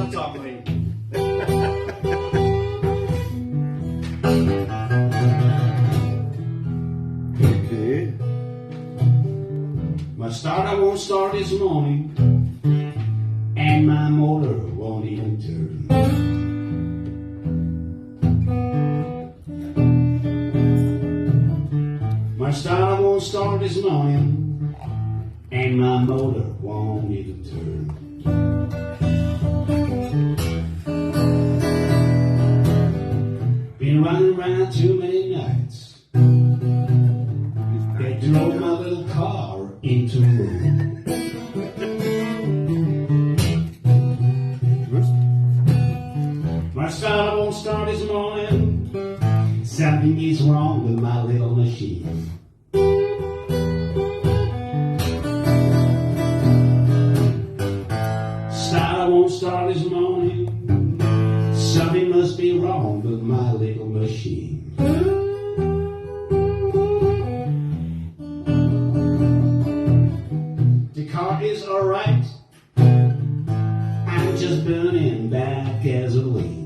Don't talk to me. Okay. My starter won't start this morning, and my motor won't even turn. My starter won't start this morning, and my motor won't even turn. Been running around too many nights. They drove my little car into ruin. My starter won't start this morning. Something is wrong with my little machine. Starter won't start this morning. Something must be wrong with my little machine. The car is alright. I'm just burning bad gasoline.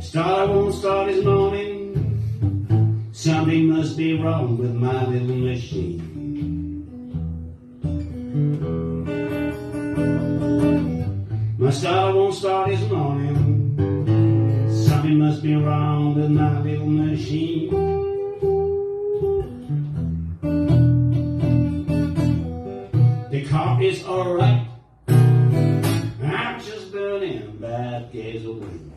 Starter won't start this morning. Something must be wrong with my little machine. My starter won't start this morning. Something must be wrong with my little machine. The car is alright. I'm just burning bad gasoline.